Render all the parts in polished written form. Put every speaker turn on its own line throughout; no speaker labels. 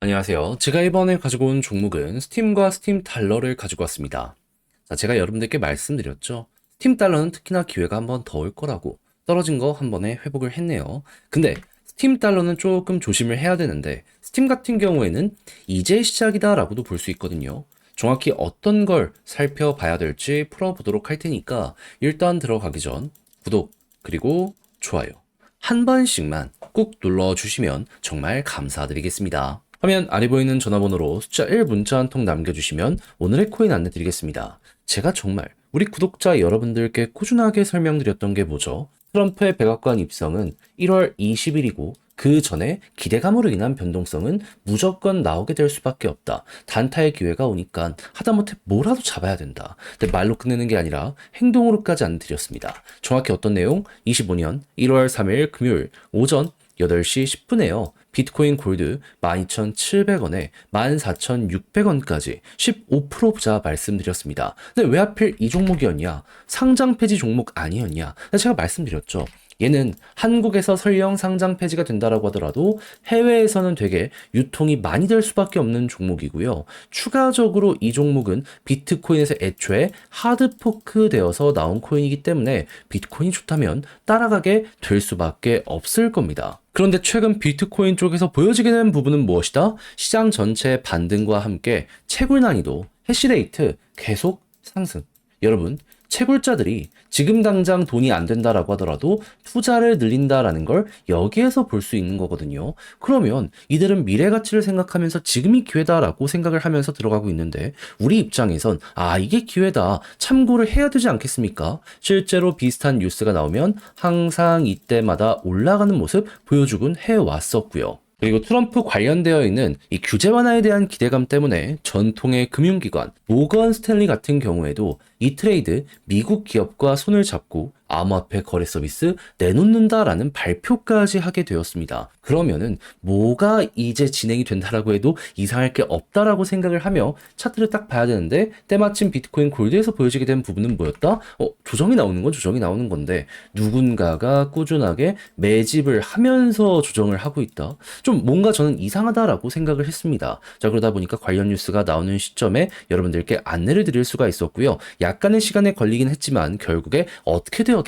안녕하세요. 제가 이번에 가지고 온 종목은 스팀과 스팀 달러를 가지고 왔습니다. 자, 제가 여러분들께 말씀드렸죠. 스팀 달러는 특히나 기회가 한번 더 올 거라고 떨어진 거 한 번에 회복을 했네요. 근데 스팀 달러는 조금 조심을 해야 되는데 스팀 같은 경우에는 이제 시작이다라고도 볼 수 있거든요. 정확히 어떤 걸 살펴봐야 될지 풀어보도록 할 테니까 일단 들어가기 전 구독 그리고 좋아요 한 번씩만 꾹 눌러주시면 정말 감사드리겠습니다. 화면 아래 보이는 전화번호로 숫자 1 문자 한 통 남겨주시면 오늘의 코인 안내 드리겠습니다. 제가 정말 우리 구독자 여러분들께 꾸준하게 설명드렸던 게 뭐죠? 트럼프의 백악관 입성은 1월 20일이고 그 전에 기대감으로 인한 변동성은 무조건 나오게 될 수밖에 없다. 단타의 기회가 오니까 하다못해 뭐라도 잡아야 된다. 근데 말로 끝내는 게 아니라 행동으로까지 안내드렸습니다. 정확히 어떤 내용? 25년 1월 3일 금요일 오전 8시 10분에요. 비트코인 골드 12,700원에 14,600원까지 15% 부자 말씀드렸습니다. 근데 왜 하필 이 종목이었냐? 상장 폐지 종목 아니었냐? 제가 말씀드렸죠. 얘는 한국에서 설령 상장 폐지가 된다라고 하더라도 해외에서는 되게 유통이 많이 될 수밖에 없는 종목이고요. 추가적으로 이 종목은 비트코인에서 애초에 하드포크 되어서 나온 코인이기 때문에 비트코인이 좋다면 따라가게 될 수밖에 없을 겁니다. 그런데 최근 비트코인 쪽에서 보여지게 된 부분은 무엇이다? 시장 전체의 반등과 함께 채굴 난이도, 해시레이트 계속 상승. 여러분, 채굴자들이 지금 당장 돈이 안 된다라고 하더라도 투자를 늘린다라는 걸 여기에서 볼 수 있는 거거든요. 그러면 이들은 미래 가치를 생각하면서 지금이 기회다라고 생각을 하면서 들어가고 있는데 우리 입장에선 이게 기회다 참고를 해야 되지 않겠습니까? 실제로 비슷한 뉴스가 나오면 항상 이때마다 올라가는 모습 보여주곤 해왔었고요. 그리고 트럼프 관련되어 있는 이 규제 완화에 대한 기대감 때문에 전통의 금융기관 모건 스탠리 같은 경우에도 이 트레이드 미국 기업과 손을 잡고 암호화폐 거래 서비스 내놓는다라는 발표까지 하게 되었습니다. 그러면은 뭐가 이제 진행이 된다라고 해도 이상할 게 없다라고 생각을 하며 차트를 딱 봐야 되는데 때마침 비트코인 골드에서 보여지게 된 부분은 뭐였다? 조정이 나오는 건 조정이 나오는 건데 누군가가 꾸준하게 매집을 하면서 조정을 하고 있다. 좀 뭔가 저는 이상하다라고 생각을 했습니다. 자, 그러다 보니까 관련 뉴스가 나오는 시점에 여러분들께 안내를 드릴 수가 있었고요. 약간의 시간에 걸리긴 했지만 결국에 어떻게 되었다?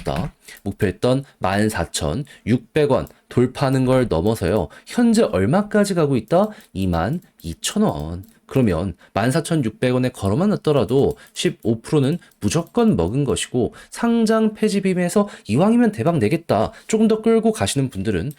목표했던 14,600원 돌파하는 걸 넘어서요. 현재 얼마까지 가고 있다? 22,000원. 그러면 14,600원에 걸어만 놨더라도 15%는 무조건 먹은 것이고 상장 폐지 빔에서 이왕이면 대박 내겠다. 조금 더 끌고 가시는 분들은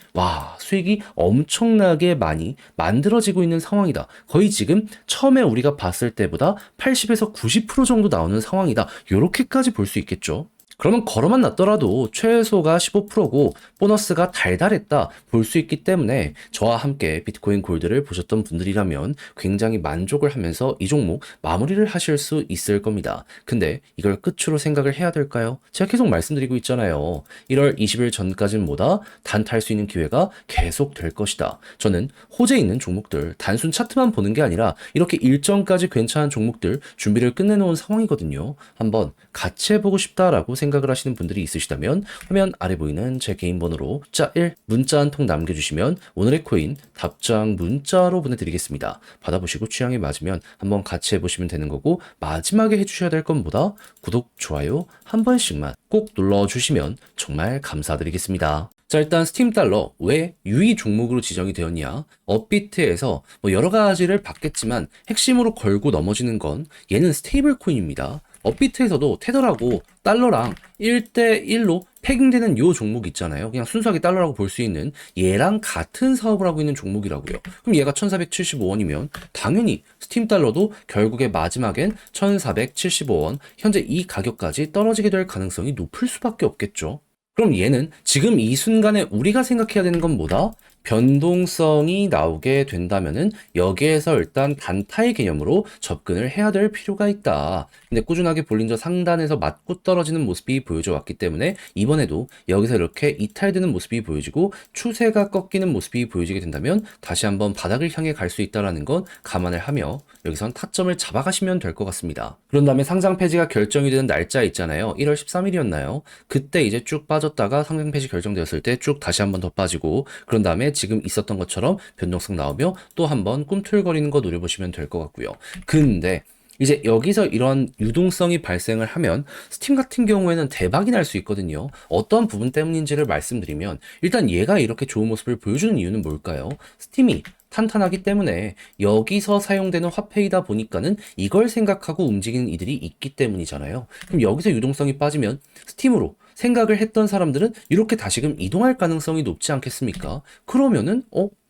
수익이 엄청나게 많이 만들어지고 있는 상황이다. 거의 지금 처음에 우리가 봤을 때보다 80에서 90% 정도 나오는 상황이다. 요렇게까지 볼 수 있겠죠. 그러면 걸어만 놨더라도 최소가 15%고 보너스가 달달했다 볼 수 있기 때문에 저와 함께 비트코인 골드를 보셨던 분들이라면 굉장히 만족을 하면서 이 종목 마무리를 하실 수 있을 겁니다. 근데 이걸 끝으로 생각을 해야 될까요? 제가 계속 말씀드리고 있잖아요. 1월 20일 전까지는 뭐다? 단타할 수 있는 기회가 계속 될 것이다. 저는 호재 있는 종목들 단순 차트만 보는 게 아니라 이렇게 일정까지 괜찮은 종목들 준비를 끝내놓은 상황이거든요. 한번 같이 해보고 싶다라고 생각을 하시는 분들이 있으시다면 화면 아래 보이는 제 개인 번호로 숫자 1 문자 한 통 남겨주시면 오늘의 코인 답장 문자로 보내드리겠습니다. 받아보시고 취향에 맞으면 한번 같이 해보시면 되는 거고 마지막에 해주셔야 될 건 뭐다? 구독, 좋아요 한 번씩만 꼭 눌러주시면 정말 감사드리겠습니다. 자, 일단 스팀 달러 왜 유의 종목으로 지정이 되었냐? 업비트에서 여러 가지를 봤겠지만 핵심으로 걸고 넘어지는 건 얘는 스테이블 코인입니다. 업비트에서도 테더라고 달러랑 1대1로 패깅되는 요 종목 있잖아요. 그냥 순수하게 달러라고 볼 수 있는 얘랑 같은 사업을 하고 있는 종목이라고요. 그럼 얘가 1475원이면 당연히 스팀 달러도 결국에 마지막엔 1475원 현재 이 가격까지 떨어지게 될 가능성이 높을 수밖에 없겠죠. 그럼 얘는 지금 이 순간에 우리가 생각해야 되는 건 뭐다? 변동성이 나오게 된다면은 여기에서 일단 단타의 개념으로 접근을 해야 될 필요가 있다. 근데 꾸준하게 볼린저 상단에서 맞고 떨어지는 모습이 보여져 왔기 때문에 이번에도 여기서 이렇게 이탈되는 모습이 보여지고 추세가 꺾이는 모습이 보여지게 된다면 다시 한번 바닥을 향해 갈 수 있다는 건 감안을 하며 여기선 타점을 잡아가시면 될 것 같습니다. 그런 다음에 상장 폐지가 결정이 되는 날짜 있잖아요. 1월 13일이었나요? 그때 이제 쭉 빠졌다가 상장 폐지 결정되었을 때 쭉 다시 한번 더 빠지고 그런 다음에 지금 있었던 것처럼 변동성 나오며 또 한번 꿈틀거리는 거 노려보시면 될 것 같고요. 근데 이제 여기서 이런 유동성이 발생을 하면 스팀 같은 경우에는 대박이 날 수 있거든요. 어떤 부분 때문인지를 말씀드리면 일단 얘가 이렇게 좋은 모습을 보여주는 이유는 뭘까요? 스팀이 탄탄하기 때문에 여기서 사용되는 화폐이다 보니까는 이걸 생각하고 움직이는 이들이 있기 때문이잖아요. 그럼 여기서 유동성이 빠지면 스팀으로 생각을 했던 사람들은 이렇게 다시금 이동할 가능성이 높지 않겠습니까? 그러면은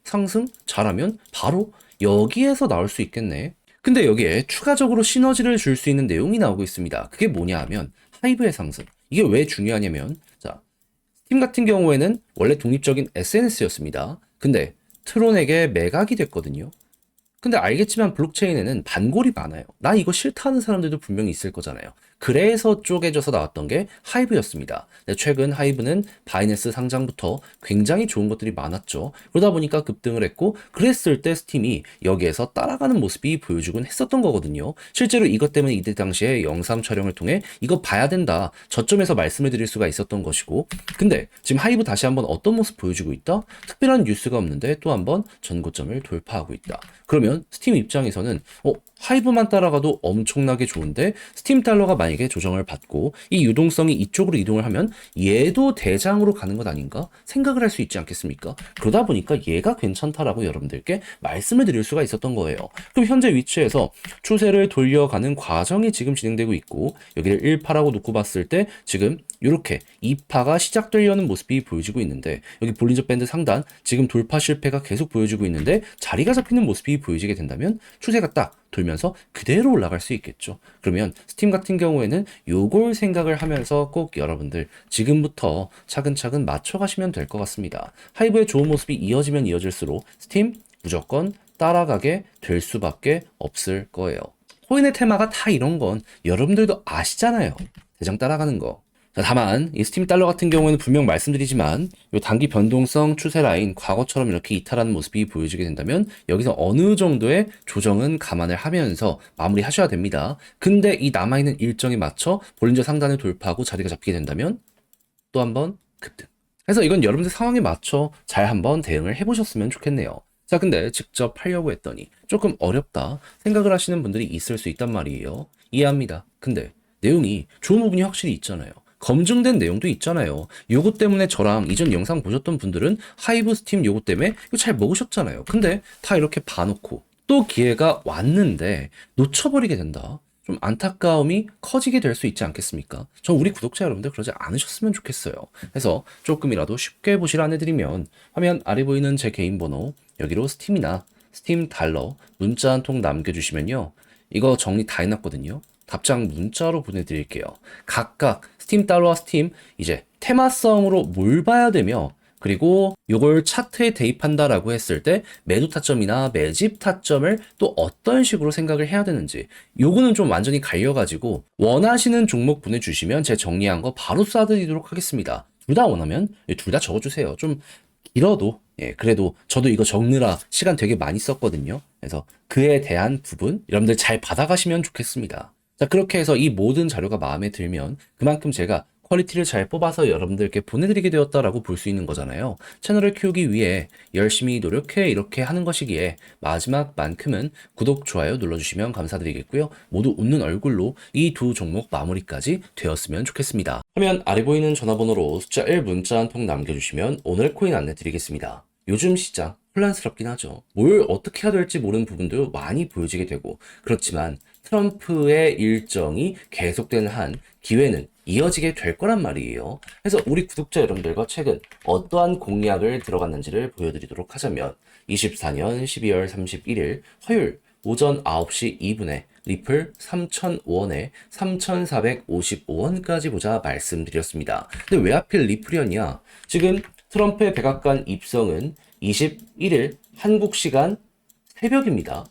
상승 잘하면 바로 여기에서 나올 수 있겠네. 근데 여기에 추가적으로 시너지를 줄 수 있는 내용이 나오고 있습니다. 그게 뭐냐 하면 하이브의 상승. 이게 왜 중요하냐면 자, 스팀 같은 경우에는 원래 독립적인 SNS였습니다. 근데 트론에게 매각이 됐거든요. 근데 알겠지만 블록체인에는 반골이 많아요. 나 이거 싫다는 사람들도 분명히 있을 거잖아요. 그래서 쪼개져서 나왔던 게 하이브였습니다. 최근 하이브는 바이낸스 상장부터 굉장히 좋은 것들이 많았죠. 그러다 보니까 급등을 했고 그랬을 때 스팀이 여기에서 따라가는 모습이 보여주곤 했었던 거거든요. 실제로 이것 때문에 이때 당시에 영상 촬영을 통해 이거 봐야 된다. 저점에서 말씀을 드릴 수가 있었던 것이고 근데 지금 하이브 다시 한번 어떤 모습 보여주고 있다? 특별한 뉴스가 없는데 또 한번 전고점을 돌파하고 있다. 그러면 스팀 입장에서는 하이브만 따라가도 엄청나게 좋은데 스팀 달러가 만약에 조정을 받고 이 유동성이 이쪽으로 이동을 하면 얘도 대장으로 가는 것 아닌가 생각을 할 수 있지 않겠습니까? 그러다 보니까 얘가 괜찮다라고 여러분들께 말씀을 드릴 수가 있었던 거예요. 그럼 현재 위치에서 추세를 돌려가는 과정이 지금 진행되고 있고 여기를 1파라고 놓고 봤을 때 지금 이렇게 2파가 시작되려는 모습이 보여지고 있는데 여기 볼린저 밴드 상단 지금 돌파 실패가 계속 보여지고 있는데 자리가 잡히는 모습이 보여지게 된다면 추세가 딱 돌면서 그대로 올라갈 수 있겠죠. 그러면 스팀 같은 경우에는 요걸 생각을 하면서 꼭 여러분들 지금부터 차근차근 맞춰가시면 될 것 같습니다. 하이브의 좋은 모습이 이어지면 이어질수록 스팀 무조건 따라가게 될 수밖에 없을 거예요. 코인의 테마가 다 이런 건 여러분들도 아시잖아요. 대장 따라가는 거. 다만 이 스팀 달러 같은 경우에는 분명 말씀드리지만 요 단기 변동성 추세 라인 과거처럼 이렇게 이탈하는 모습이 보여지게 된다면 여기서 어느 정도의 조정은 감안을 하면서 마무리하셔야 됩니다. 근데 이 남아있는 일정에 맞춰 볼린저 상단을 돌파하고 자리가 잡히게 된다면 또 한번 급등. 그래서 이건 여러분들 상황에 맞춰 잘 한번 대응을 해보셨으면 좋겠네요. 자, 근데 직접 하려고 했더니 조금 어렵다 생각을 하시는 분들이 있을 수 있단 말이에요. 이해합니다. 근데 내용이 좋은 부분이 확실히 있잖아요. 검증된 내용도 있잖아요. 요거 때문에 저랑 이전 영상 보셨던 분들은 하이브 스팀 요거 때문에 이거 잘 먹으셨잖아요. 근데 다 이렇게 봐놓고 또 기회가 왔는데 놓쳐버리게 된다. 좀 안타까움이 커지게 될 수 있지 않겠습니까? 저 우리 구독자 여러분들 그러지 않으셨으면 좋겠어요. 그래서 조금이라도 쉽게 보시라 안내드리면 화면 아래 보이는 제 개인 번호 여기로 스팀이나 스팀 달러 문자 한 통 남겨주시면요. 이거 정리 다 해놨거든요. 답장 문자로 보내드릴게요. 각각 스팀 달러와 스팀 이제 테마성으로 뭘 봐야 되며 그리고 요걸 차트에 대입한다라고 했을 때 매도 타점이나 매집 타점을 또 어떤 식으로 생각을 해야 되는지 요거는 좀 완전히 갈려가지고 원하시는 종목 보내주시면 제가 정리한 거 바로 쏴드리도록 하겠습니다. 둘 다 원하면 둘 다 적어주세요. 좀 길어도 그래도 저도 이거 적느라 시간 되게 많이 썼거든요. 그래서 그에 대한 부분 여러분들 잘 받아가시면 좋겠습니다. 자, 그렇게 해서 이 모든 자료가 마음에 들면 그만큼 제가 퀄리티를 잘 뽑아서 여러분들께 보내드리게 되었다라고 볼 수 있는 거잖아요. 채널을 키우기 위해 열심히 노력해 이렇게 하는 것이기에 마지막만큼은 구독, 좋아요 눌러주시면 감사드리겠고요. 모두 웃는 얼굴로 이 두 종목 마무리까지 되었으면 좋겠습니다. 화면 아래 보이는 전화번호로 숫자 1 문자 한 통 남겨주시면 오늘 코인 안내 드리겠습니다. 요즘 시장 혼란스럽긴 하죠. 뭘 어떻게 해야 될지 모르는 부분도 많이 보여지게 되고 그렇지만 트럼프의 일정이 계속되는 한 기회는 이어지게 될 거란 말이에요. 그래서 우리 구독자 여러분들과 최근 어떠한 공약을 들어갔는지를 보여드리도록 하자면 24년 12월 31일 화요일 오전 9시 2분에 리플 3,005원에 3,455원까지 보자 말씀드렸습니다. 근데 왜 하필 리플이었냐? 지금 트럼프의 백악관 입성은 21일 한국 시간 새벽입니다.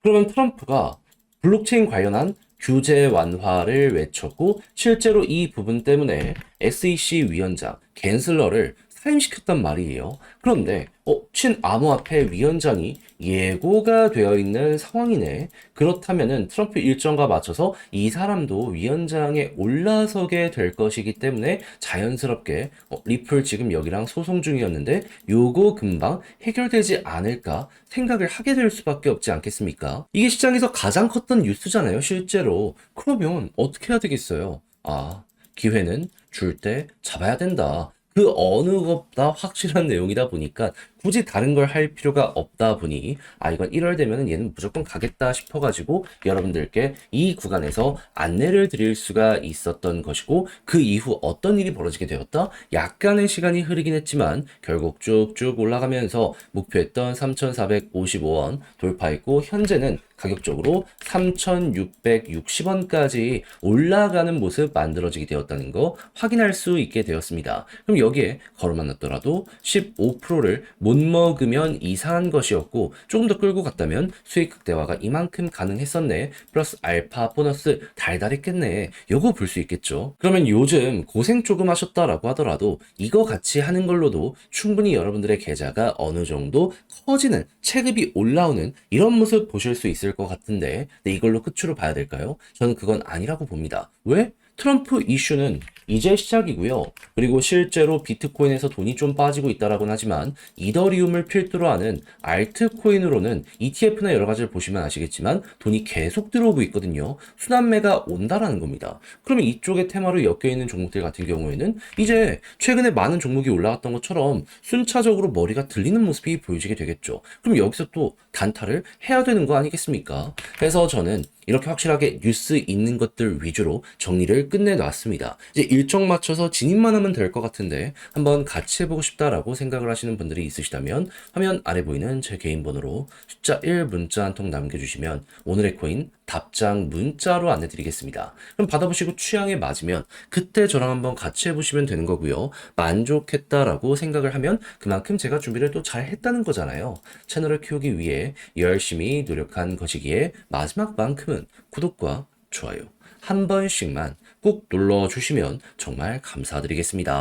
그러면 트럼프가 블록체인 관련한 규제 완화를 외쳤고 실제로 이 부분 때문에 SEC 위원장 갠슬러를 사임시켰단 말이에요. 그런데 친암호화폐 위원장이 예고가 되어 있는 상황이네. 그렇다면은 트럼프 일정과 맞춰서 이 사람도 위원장에 올라서게 될 것이기 때문에 자연스럽게 리플 지금 여기랑 소송 중이었는데 요거 금방 해결되지 않을까 생각을 하게 될 수밖에 없지 않겠습니까? 이게 시장에서 가장 컸던 뉴스잖아요, 실제로. 그러면 어떻게 해야 되겠어요? 아, 기회는 줄 때 잡아야 된다. 그 어느 것보다 확실한 내용이다 보니까 굳이 다른 걸 할 필요가 없다 보니 이건 1월 되면은 얘는 무조건 가겠다 싶어가지고 여러분들께 이 구간에서 안내를 드릴 수가 있었던 것이고, 그 이후 어떤 일이 벌어지게 되었다? 약간의 시간이 흐르긴 했지만 결국 쭉쭉 올라가면서 목표했던 3,455원 돌파했고, 현재는 가격적으로 3,660원까지 올라가는 모습 만들어지게 되었다는 거 확인할 수 있게 되었습니다. 그럼 여기에 걸어만 놨더라도 15%를 못 먹으면 이상한 것이었고, 조금 더 끌고 갔다면 수익 극대화가 이만큼 가능했었네. 플러스 알파 보너스 달달했겠네. 요거 볼 수 있겠죠. 그러면 요즘 고생 조금 하셨다라고 하더라도 이거 같이 하는 걸로도 충분히 여러분들의 계좌가 어느 정도 커지는, 체급이 올라오는 이런 모습 보실 수 있을 것 같은데, 근데 이걸로 끝으로 봐야 될까요? 저는 그건 아니라고 봅니다. 왜? 트럼프 이슈는 이제 시작이고요. 그리고 실제로 비트코인에서 돈이 좀 빠지고 있다라고는 하지만 이더리움을 필두로 하는 알트코인으로는 ETF나 여러 가지를 보시면 아시겠지만 돈이 계속 들어오고 있거든요. 순환매가 온다라는 겁니다. 그러면 이쪽의 테마로 엮여 있는 종목들 같은 경우에는 이제 최근에 많은 종목이 올라갔던 것처럼 순차적으로 머리가 들리는 모습이 보여지게 되겠죠. 그럼 여기서 또 단타를 해야 되는 거 아니겠습니까? 그래서 저는 이렇게 확실하게 뉴스 있는 것들 위주로 정리를 끝내놨습니다. 이제 일정 맞춰서 진입만 하면 될 것 같은데 한번 같이 해보고 싶다라고 생각을 하시는 분들이 있으시다면 화면 아래 보이는 제 개인 번호로 숫자 1 문자 한 통 남겨주시면 오늘의 코인 답장 문자로 안내드리겠습니다. 그럼 받아보시고 취향에 맞으면 그때 저랑 한번 같이 해보시면 되는 거고요. 만족했다라고 생각을 하면 그만큼 제가 준비를 또 잘 했다는 거잖아요. 채널을 키우기 위해 열심히 노력한 것이기에 마지막만큼은 구독과 좋아요 한 번씩만 꼭 눌러주시면 정말 감사드리겠습니다.